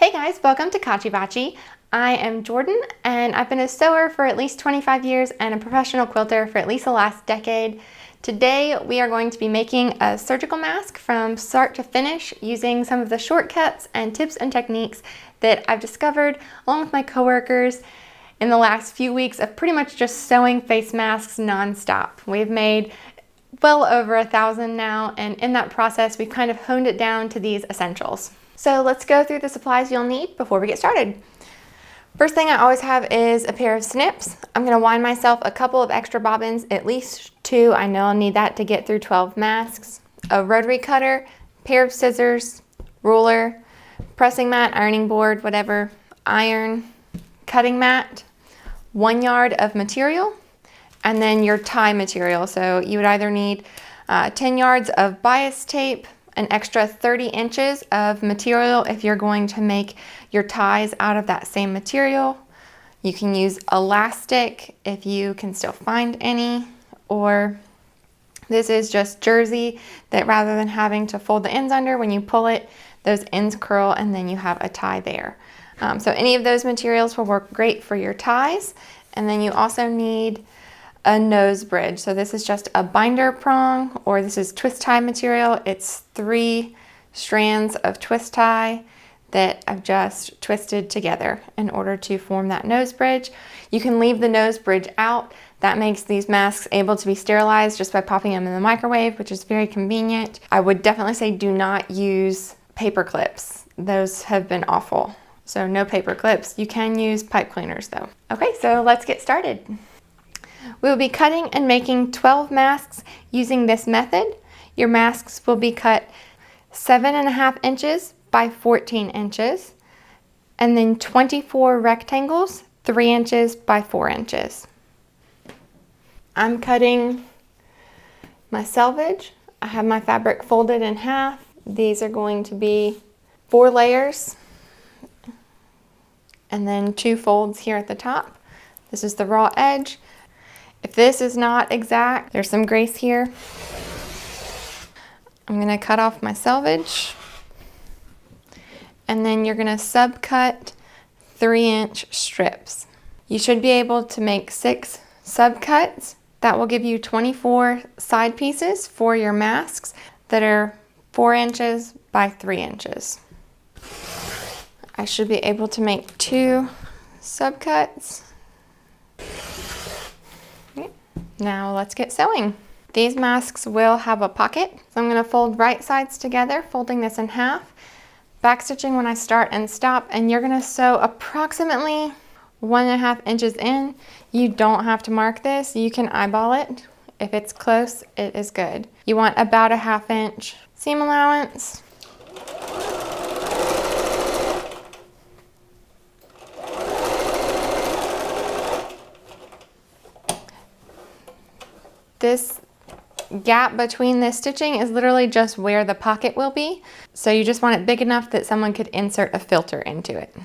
Hey guys, welcome to Katchi Vatchi. I am Jordan and I've been a sewer for at least 25 years and a professional quilter for at least the last decade. Today we are going to be making a surgical mask from start to finish using some of the shortcuts and tips and techniques that I've discovered along with my coworkers in the last few weeks of pretty much just sewing face masks non-stop. We've made well over 1,000 now, and in that process we've kind of honed it down to these essentials. So let's go through the supplies you'll need before we get started. First thing I always have is a pair of snips. I'm going to wind myself a couple of extra bobbins, at least 2. I know I'll need that to get through 12 masks. A rotary cutter, pair of scissors, ruler, pressing mat, ironing board, whatever, iron, cutting mat, 1 yard of material, and then your tie material. So you would either need 10 yards of bias tape, an extra 30 inches of material if you're going to make your ties out of that same material. You can use elastic if you can still find any, or this is just jersey that rather than having to fold the ends under, when you pull it, those ends curl and then you have a tie there. So any of those materials will work great for your ties. And then you also need a nose bridge. So this is just a binder prong, or this is twist tie material. It's 3 strands of twist tie that I've just twisted together in order to form that nose bridge. You can leave the nose bridge out. That makes these masks able to be sterilized just by popping them in the microwave, which is very convenient. I would definitely say do not use paper clips. Those have been awful. So no paper clips. You can use pipe cleaners though. Okay, so let's get started. We will be cutting and making 12 masks using this method. Your masks will be cut 7.5 inches by 14 inches, and then 24 rectangles, 3 inches by 4 inches. I'm cutting my selvage. I have my fabric folded in half. These are going to be 4 layers, and then 2 folds here at the top. This is the raw edge. If this is not exact, there's some grace here. I'm going to cut off my selvage, and then you're going to subcut 3-inch strips. You should be able to make 6 subcuts. That will give you 24 side pieces for your masks that are 4 inches by 3 inches. I should be able to make 2 subcuts. Now let's get sewing. These masks will have a pocket, so I'm going to fold right sides together, folding this in half, backstitching when I start and stop, and you're going to sew approximately 1.5 inches in. You don't have to mark this, you can eyeball it. If it's close, it is good. You want about a 1/2 inch seam allowance. This gap between this stitching is literally just where the pocket will be. So you just want it big enough that someone could insert a filter into it.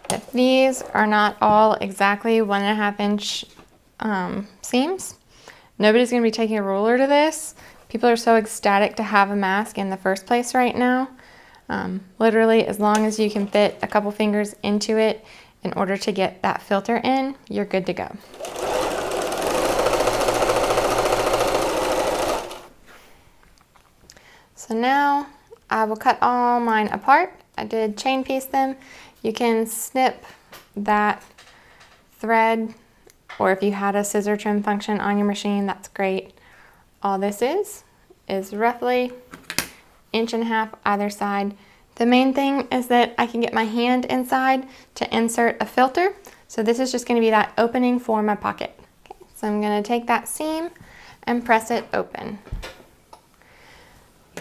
If these are not all exactly 1.5 inch seams, nobody's gonna be taking a ruler to this. People are so ecstatic to have a mask in the first place right now. Literally, as long as you can fit a couple fingers into it in order to get that filter in, you're good to go. So now I will cut all mine apart. I did chain piece them. You can snip that thread, or if you had a scissor trim function on your machine, that's great. All this is roughly 1.5 inches either side. The main thing is that I can get my hand inside to insert a filter. So this is just going to be that opening for my pocket. Okay, so I'm going to take that seam and press it open.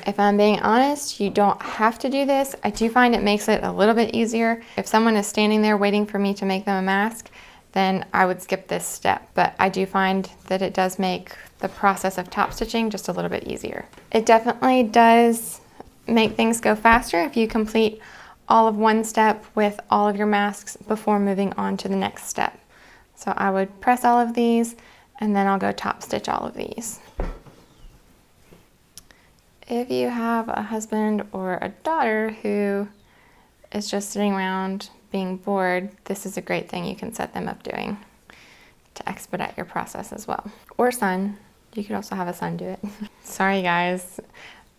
If I'm being honest, you don't have to do this. I do find it makes it a little bit easier. If someone is standing there waiting for me to make them a mask, then I would skip this step. But I do find that it does make the process of top stitching just a little bit easier. It definitely does make things go faster if you complete all of one step with all of your masks before moving on to the next step. So I would press all of these and then I'll go top stitch all of these. If you have a husband or a daughter who is just sitting around being bored, this is a great thing you can set them up doing to expedite your process as well. Or son, you could also have a son do it. Sorry guys,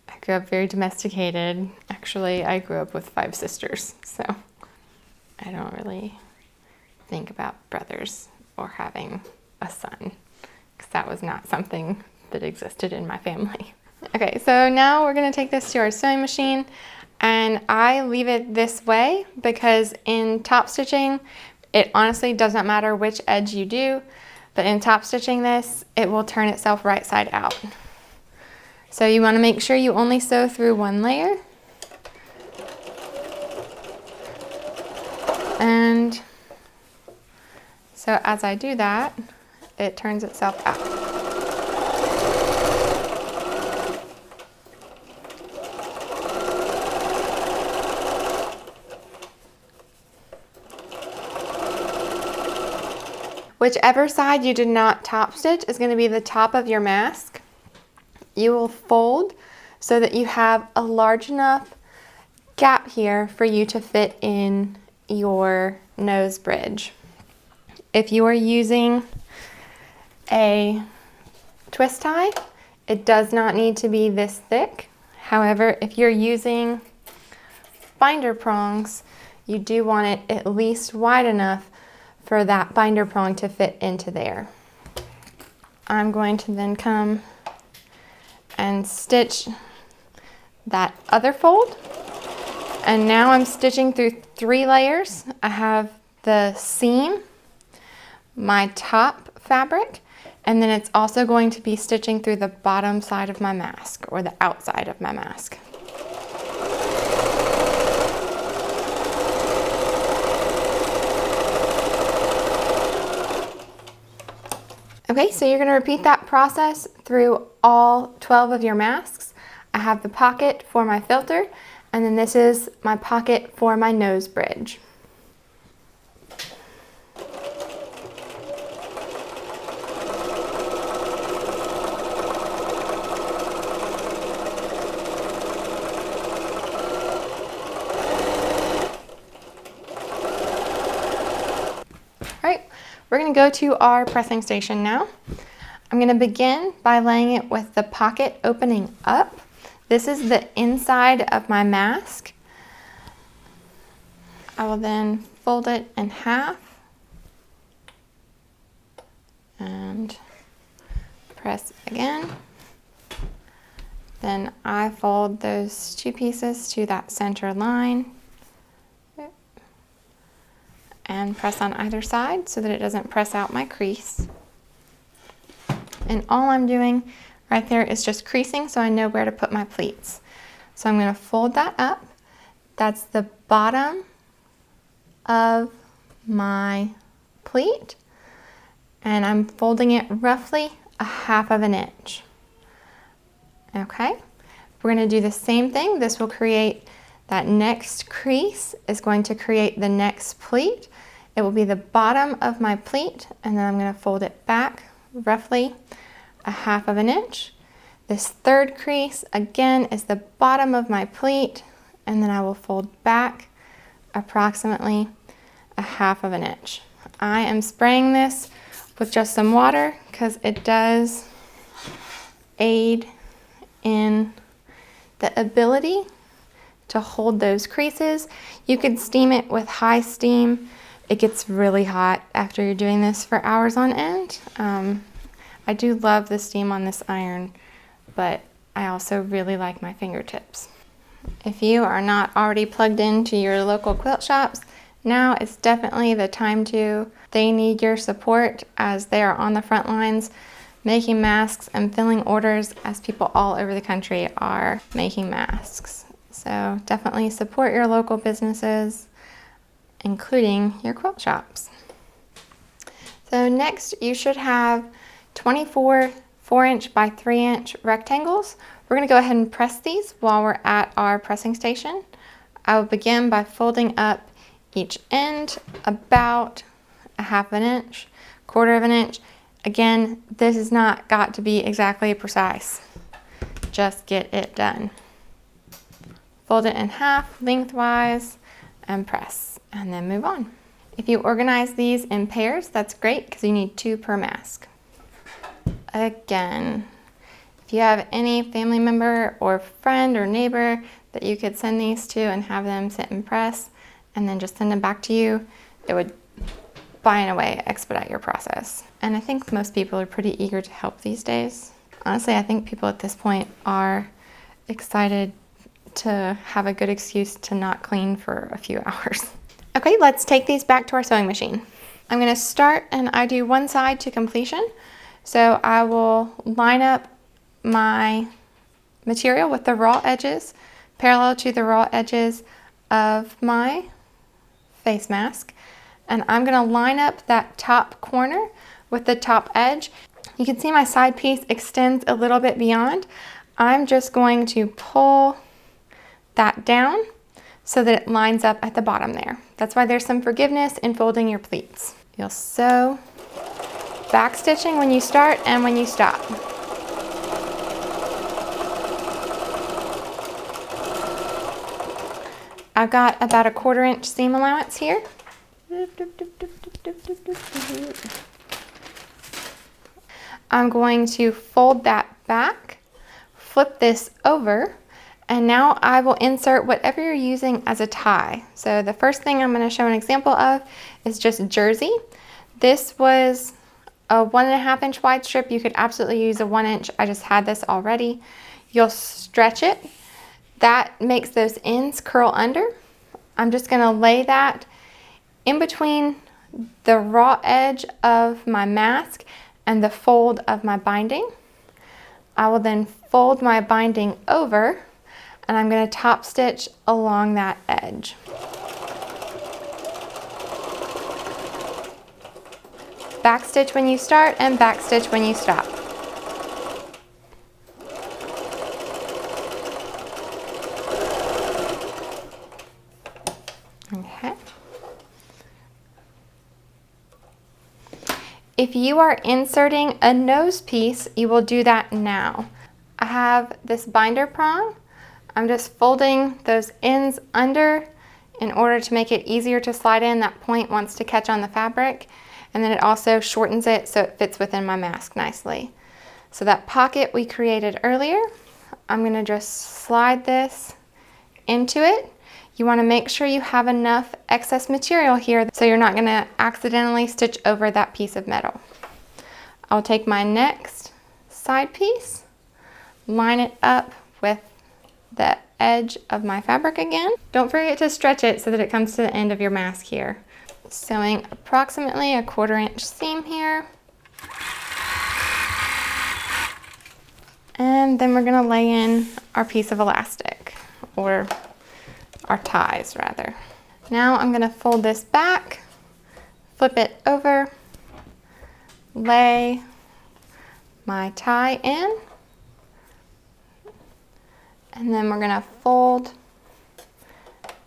I grew up very domesticated. Actually, I grew up with 5 sisters, so I don't really think about brothers or having a son, because that was not something that existed in my family. Okay, so now we're gonna take this to our sewing machine, and I leave it this way because in top stitching, it honestly doesn't matter which edge you do, but in top stitching this, it will turn itself right side out. So you wanna make sure you only sew through one layer. And so as I do that, it turns itself out. Whichever side you did not top stitch is going to be the top of your mask. You will fold so that you have a large enough gap here for you to fit in your nose bridge. If you are using a twist tie, it does not need to be this thick. However, if you're using binder prongs, you do want it at least wide enough for that binder prong to fit into there. I'm going to then come and stitch that other fold. And now I'm stitching through 3 layers. I have the seam, my top fabric, and then it's also going to be stitching through the bottom side of my mask, or the outside of my mask. Okay, so you're going to repeat that process through all 12 of your masks. I have the pocket for my filter, and then this is my pocket for my nose bridge. We're going to go to our pressing station now. I'm going to begin by laying it with the pocket opening up. This is the inside of my mask. I will then fold it in half and press again. Then I fold those 2 pieces to that center line and press on either side so that it doesn't press out my crease. And all I'm doing right there is just creasing so I know where to put my pleats. So I'm going to fold that up. That's the bottom of my pleat, and I'm folding it roughly 1/2 of an inch. Okay, we're going to do the same thing. This will create that next crease is going to create the next pleat. It will be the bottom of my pleat, and then I'm going to fold it back roughly 1/2 of an inch. This third crease again is the bottom of my pleat, and then I will fold back approximately 1/2 of an inch. I am spraying this with just some water because it does aid in the ability to hold those creases. You could steam it with high steam. It gets really hot after you're doing this for hours on end. I do love the steam on this iron, but I also really like my fingertips. If you are not already plugged into your local quilt shops, now is definitely the time to. They need your support as they are on the front lines making masks and filling orders as people all over the country are making masks. So definitely support your local businesses, including your quilt shops. So next you should have 24 4-inch by 3-inch rectangles. We're going to go ahead and press these while we're at our pressing station. I will begin by folding up each end about 1/2 of an inch, 1/4 of an inch, Again, this has not got to be exactly precise. Just get it done. Fold it in half lengthwise and press, and then move on. If you organize these in pairs, that's great because you need 2 per mask. Again, if you have any family member or friend or neighbor that you could send these to and have them sit and press and then just send them back to you, it would by and away expedite your process. And I think most people are pretty eager to help these days. Honestly, I think people at this point are excited to have a good excuse to not clean for a few hours. Okay, let's take these back to our sewing machine. I'm gonna start and I do one side to completion. So I will line up my material with the raw edges parallel to the raw edges of my face mask. And I'm gonna line up that top corner with the top edge. You can see my side piece extends a little bit beyond. I'm just going to pull that down so that it lines up at the bottom there. That's why there's some forgiveness in folding your pleats. You'll sew back stitching when you start and when you stop. I've got about a 1/4 inch seam allowance here. I'm going to fold that back, flip this over, and now I will insert whatever you're using as a tie. So the first thing I'm going to show an example of is just jersey. This was a 1.5 inch wide strip. You could absolutely use a 1 inch. I just had this already. You'll stretch it. That makes those ends curl under. I'm just going to lay that in between the raw edge of my mask and the fold of my binding. I will then fold my binding over and I'm going to top stitch along that edge. Back stitch when you start and back stitch when you stop. Okay. If you are inserting a nose piece, you will do that now. I have this binder prong. I'm just folding those ends under in order to make it easier to slide in. That point wants to catch on the fabric, and then it also shortens it so it fits within my mask nicely. So that pocket we created earlier, I'm gonna just slide this into it. You wanna make sure you have enough excess material here so you're not gonna accidentally stitch over that piece of metal. I'll take my next side piece, line it up with the edge of my fabric again. Don't forget to stretch it so that it comes to the end of your mask here. Sewing approximately a 1/4 inch seam here. And then we're gonna lay in our piece of elastic, or our ties rather. Now I'm gonna fold this back, flip it over, lay my tie in, and then we're gonna fold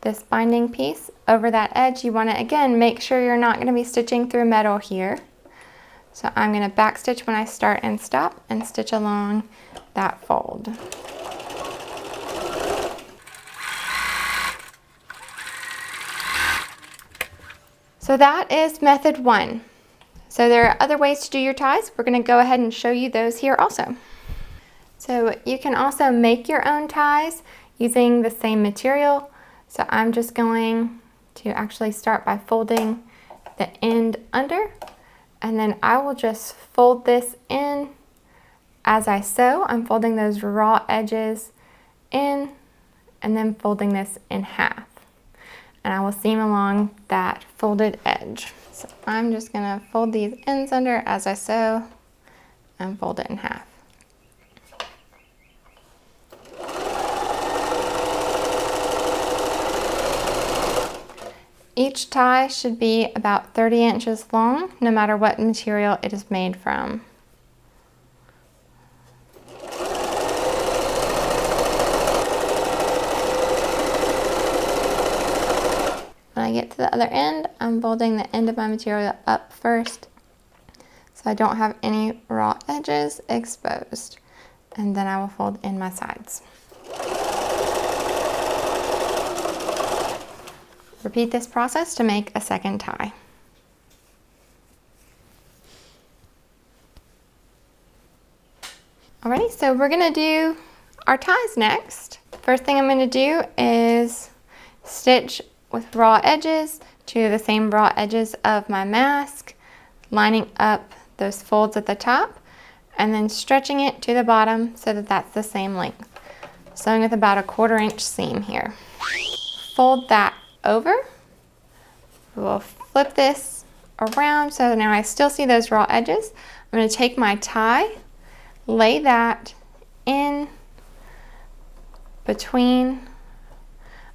this binding piece over that edge. You wanna, again, make sure you're not gonna be stitching through metal here. So I'm gonna back stitch when I start and stop and stitch along that fold. So that is method 1. So there are other ways to do your ties. We're gonna go ahead and show you those here also. So you can also make your own ties using the same material. So I'm just going to actually start by folding the end under, and then I will just fold this in as I sew. I'm folding those raw edges in and then folding this in half. And I will seam along that folded edge. So I'm just gonna fold these ends under as I sew and fold it in half. Each tie should be about 30 inches long, no matter what material it is made from. When I get to the other end, I'm folding the end of my material up first so I don't have any raw edges exposed. And then I will fold in my sides. Repeat this process to make a second tie. Alrighty, so we're gonna do our ties next. First thing I'm gonna do is stitch with raw edges to the same raw edges of my mask, lining up those folds at the top, and then stretching it to the bottom so that that's the same length. Sewing with about a 1/4 inch seam here. Fold that over. We'll flip this around so now I still see those raw edges. I'm going to take my tie, lay that in between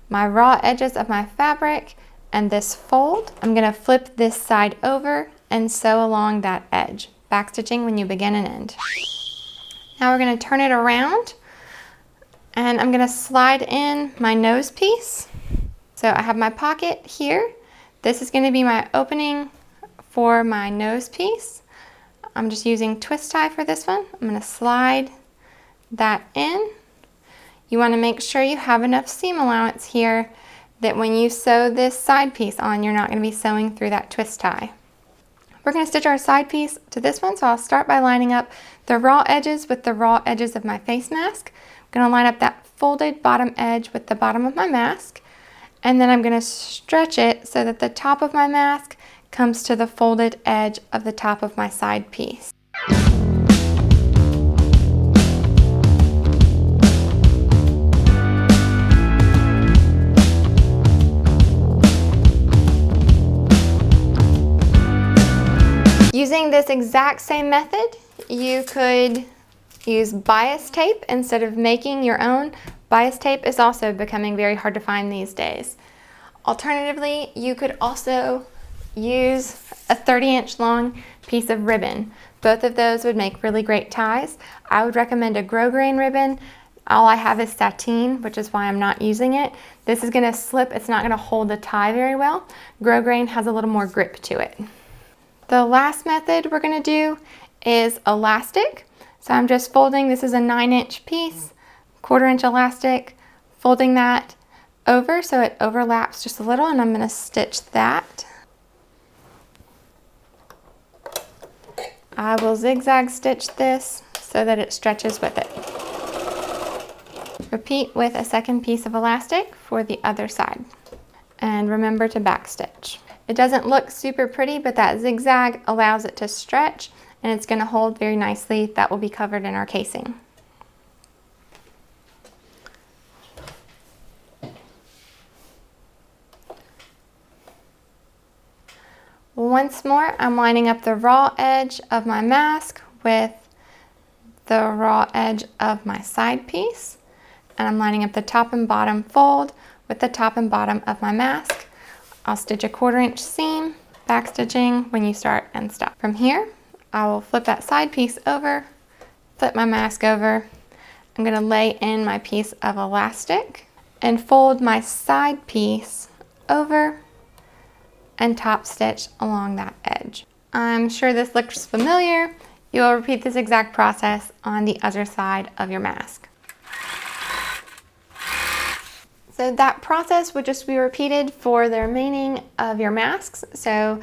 my raw edges of my fabric and this fold. I'm going to flip this side over and sew along that edge, backstitching when you begin and end. Now we're going to turn it around and I'm going to slide in my nose piece. So I have my pocket here. This is going to be my opening for my nose piece. I'm just using twist tie for this one. I'm going to slide that in. You want to make sure you have enough seam allowance here that when you sew this side piece on, you're not going to be sewing through that twist tie. We're going to stitch our side piece to this one, so I'll start by lining up the raw edges with the raw edges of my face mask. I'm going to line up that folded bottom edge with the bottom of my mask, and then I'm going to stretch it so that the top of my mask comes to the folded edge of the top of my side piece. Using this exact same method, you could use bias tape instead of making your own. Bias tape is also becoming very hard to find these days. Alternatively, you could also use a 30-inch long piece of ribbon. Both of those would make really great ties. I would recommend a grosgrain ribbon. All I have is sateen, which is why I'm not using it. This is going to slip. It's not going to hold the tie very well. Grosgrain has a little more grip to it. The last method we're going to do is elastic. So I'm just folding, this is a 9-inch piece, 1/4 inch elastic, folding that over so it overlaps just a little, and I'm going to stitch that. I will zigzag stitch this so that it stretches with it. Repeat with a second piece of elastic for the other side. And remember to backstitch. It doesn't look super pretty, but that zigzag allows it to stretch and it's going to hold very nicely. That will be covered in our casing. Once more, I'm lining up the raw edge of my mask with the raw edge of my side piece, and I'm lining up the top and bottom fold with the top and bottom of my mask. I'll stitch a 1/4 inch seam, backstitching when you start and stop. From here, I will flip that side piece over, flip my mask over. I'm going to lay in my piece of elastic and fold my side piece over and top stitch along that edge. I'm sure this looks familiar. You will repeat this exact process on the other side of your mask. So that process would just be repeated for the remaining of your masks. So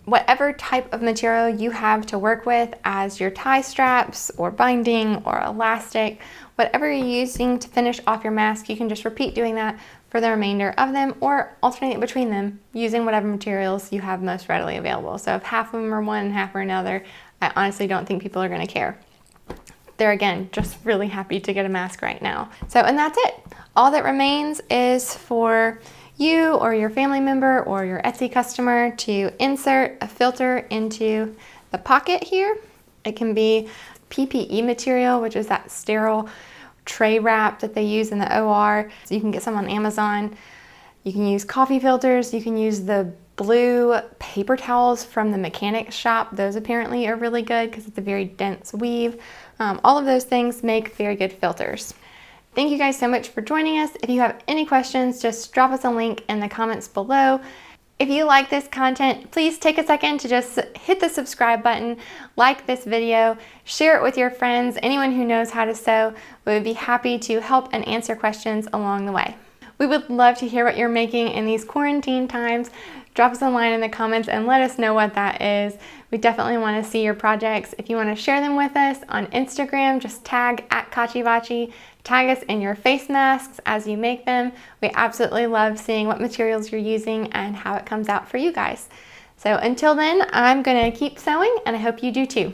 whatever type of material you have to work with as your tie straps or binding or elastic, whatever you're using to finish off your mask, you can just repeat doing that for the remainder of them or alternate between them using whatever materials you have most readily available. So if half of them are one and half are another, I honestly don't think people are going to care. They're, again, just really happy to get a mask right now. So, and that's it. All that remains is for you or your family member or your Etsy customer to insert a filter into the pocket here. It can be PPE material, which is that sterile tray wrap that they use in the OR. So you can get some on Amazon. You can use coffee filters. You can use the blue paper towels from the mechanic shop. Those apparently are really good because it's a very dense weave. All of those things make very good filters. Thank you guys so much for joining us. If you have any questions, just drop us a link in the comments below. If you like this content, please take a second to just hit the subscribe button, like this video, share it with your friends, anyone who knows how to sew. We would be happy to help and answer questions along the way. We would love to hear what you're making in these quarantine times. Drop us a line in the comments and let us know what that is. We definitely want to see your projects. If you want to share them with us on Instagram, just tag @Katchi Vatchi. Tag us in your face masks as you make them. We absolutely love seeing what materials you're using and how it comes out for you guys. So until then, I'm gonna keep sewing and I hope you do too.